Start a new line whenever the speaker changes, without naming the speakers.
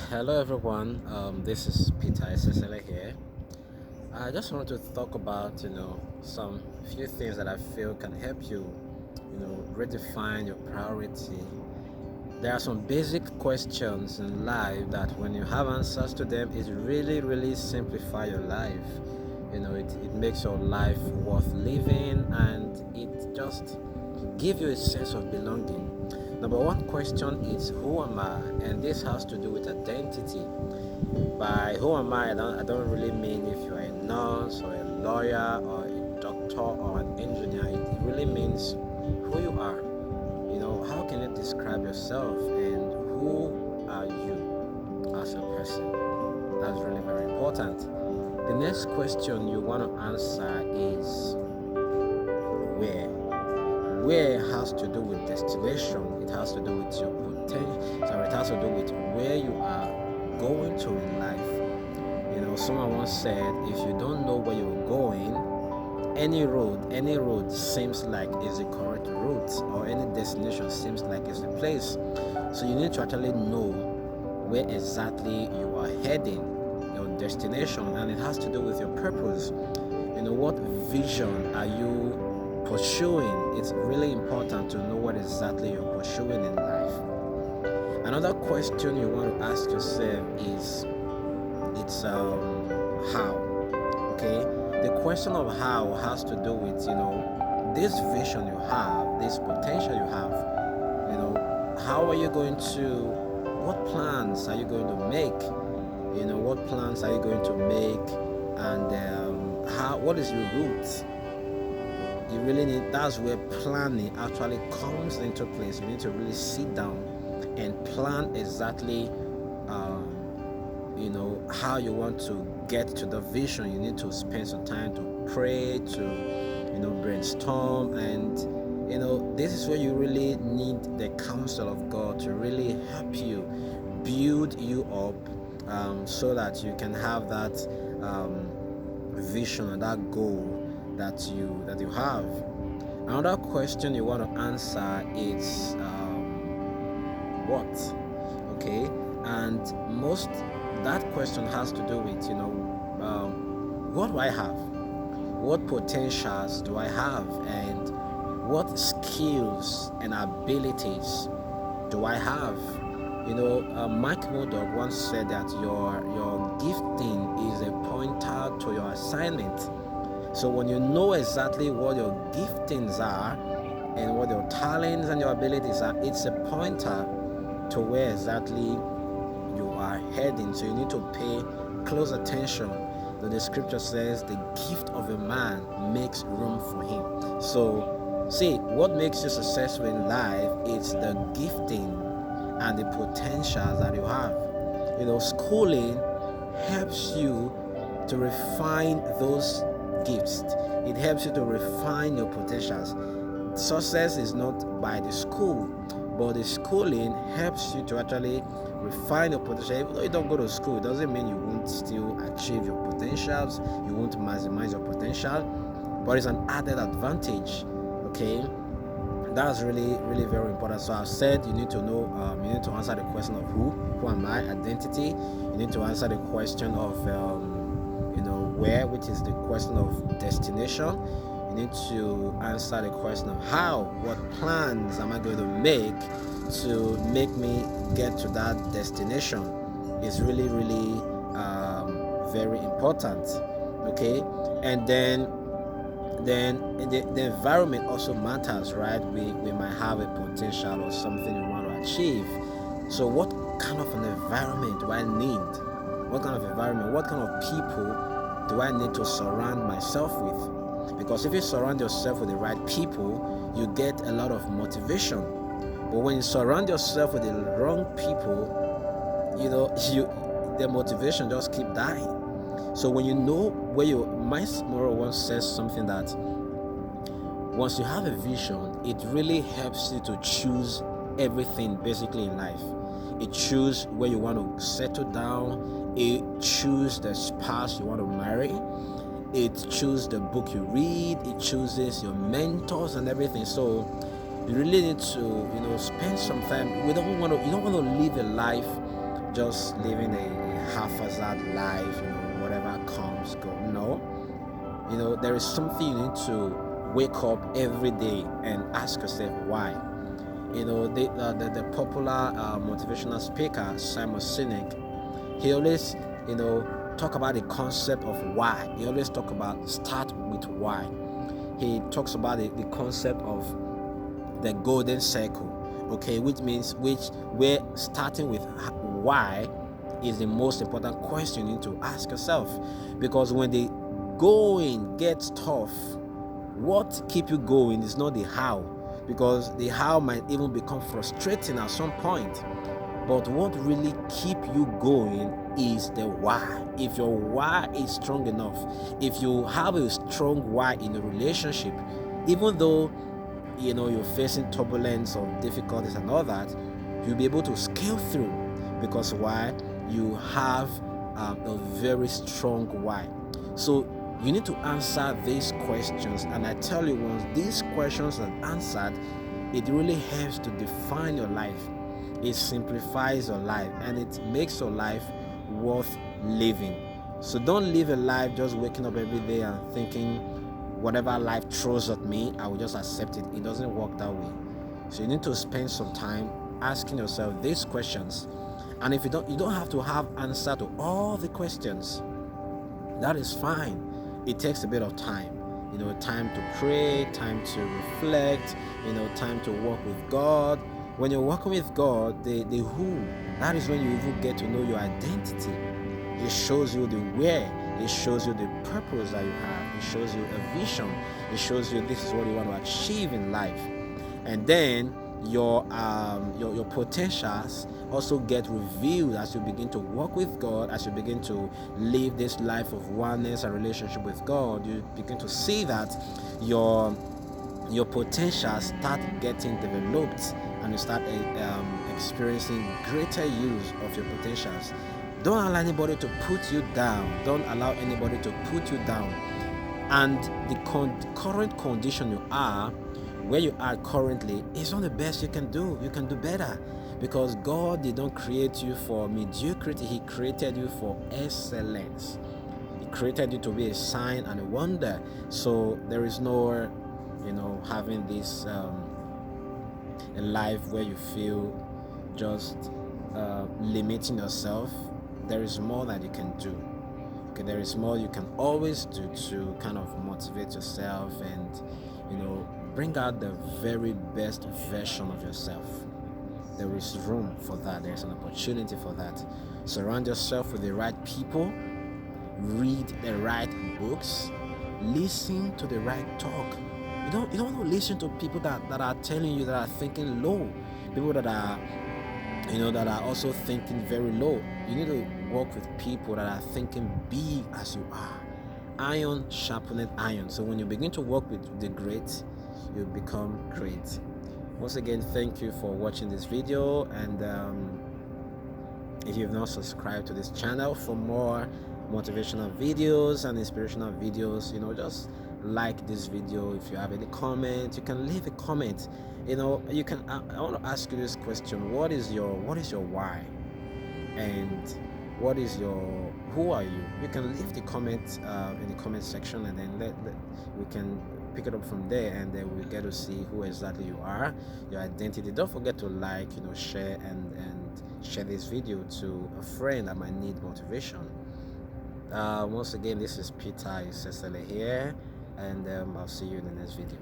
Hello everyone, this is Peter Esesele here. I just want to talk about, some few things that I feel can help you, redefine your priority. There are some basic questions in life that when you have answers to them, it really, really simplify your life. It makes your life worth living and it just give you a sense of belonging. Number one question is who am I? And this has to do with identity. By who am I don't really mean if you're a nurse or a lawyer or a doctor or an engineer. It really means who you are. How can you describe yourself and who are you as a person? That's really very important. The next question you want to answer is where. Where has to do with destination. It has to do with your potential. Sorry, it has to do with where you are going to in life. Someone once said, if you don't know where you're going, any road seems like is the correct route, or any destination seems like it's the place. So you need to actually know where exactly you are heading, your destination, and it has to do with your purpose. What vision are you pursuing? It's really important to know what exactly you're pursuing in life. Another question you want to ask yourself is it's how. Okay, the question of how has to do with this vision you have, this potential you have. How are you going to? What plans are you going to make? What plans are you going to make, and how? What is your route? You really need. That's where planning actually comes into place. You need to really sit down and plan exactly. How you want to get to the vision. You need to spend some time to pray, to brainstorm, and this is where you really need the counsel of God to really help you build you up, so that you can have that vision and that goal that you have. Another question you want to answer is what. Okay, and most that question has to do with what do I have, what potentials do I have, and what skills and abilities do I have. Mike Murdoch once said that your gifting is a pointer to your assignment. So when you know exactly what your giftings are and what your talents and your abilities are, it's a pointer to where exactly you are heading. So you need to pay close attention. The scripture says the gift of a man makes room for him. So see, what makes you successful in life is the gifting and the potentials that you have. Schooling helps you to refine those gifts. It helps you to refine your potentials. Success is not by the school, but the schooling helps you to actually refine your potential. Even though you don't go to school, it doesn't mean you won't still achieve your potentials, you won't maximize your potential, but it's an added advantage. Okay, that's really, really very important. So I've said you need to know, you need to answer the question of who am I, identity. You need to answer the question of where, which is the question of destination. You need to answer the question of how, what plans am I going to make to make me get to that destination. Is really, really very important. Okay, and then the environment also matters, right? We might have a potential or something we want to achieve. So what kind of an environment do I need? What kind of environment, what kind of people do I need to surround myself with? Because if you surround yourself with the right people, you get a lot of motivation. But when you surround yourself with the wrong people, the motivation just keep dying. So when you know where you, Miles Monroe once says something that once you have a vision, it really helps you to choose everything basically in life. It chooses where you want to settle down. It chooses the spouse you want to marry. It chooses the book you read. It chooses your mentors and everything. So you really need to, spend some time. You don't want to live a life just living a haphazard life, whatever comes, go. No, there is something you need to wake up every day and ask yourself why. The popular motivational speaker Simon Sinek, he always talk about the concept of why. He always talk about start with why. He talks about the concept of the golden circle, okay, which means we're starting with why is the most important question you need to ask yourself, because when the going gets tough, what keep you going is not the how, because the how might even become frustrating at some point. But what really keep you going is the why. If your why is strong enough, if you have a strong why in a relationship, even though you're facing turbulence or difficulties and all that, you'll be able to scale through, because why? You have a very strong why. So you need to answer these questions, and I tell you, once these questions are answered, it really helps to define your life. It simplifies your life, and it makes your life worth living. So don't live a life just waking up every day and thinking whatever life throws at me, I will just accept it. It doesn't work that way. So you need to spend some time asking yourself these questions. And if you don't have to have answer to all the questions. That is fine. It takes a bit of time. Time to pray, time to reflect, time to walk with God. When you're working with God, the who, that is when you even get to know your identity. It shows you the where. It shows you the purpose that you have. It shows you a vision. It shows you this is what you want to achieve in life. And then your potentials also get revealed as you begin to work with God, as you begin to live this life of oneness and relationship with God. You begin to see that your potentials start getting developed, and you start experiencing greater use of your potentials. Don't allow anybody to put you down. Don't allow anybody to put you down. And the current condition you are, where you are currently, is not the best you can do. You can do better, because God did not create you for mediocrity. He created you for excellence. He created you to be a sign and a wonder. So there is no having this a life where you feel just limiting yourself. There is more that you can do. Okay, there is more you can always do to kind of motivate yourself and bring out the very best version of yourself. There is room for that. There's an opportunity for that. Surround yourself with the right people. Read the right books. Listen to the right talk. You don't want to listen to people that are telling you, that are thinking low. People that are that are also thinking very low. You need to work with people that are thinking big as you are. Iron sharpened iron. So when you begin to work with the great, you become great. Once again, thank you for watching this video, and if you've not subscribed to this channel for more motivational videos and inspirational videos, just like this video. If you have any comment, you can leave a comment. You can I want to ask you this question: what is your why, and what is your who are you? You can leave the comment in the comment section, and then we can pick it up from there, and then we get to see who exactly you are, your identity. Don't forget to like, share and share this video to a friend that might need motivation. Once again, this is Peter Isesele here, and I'll see you in the next video.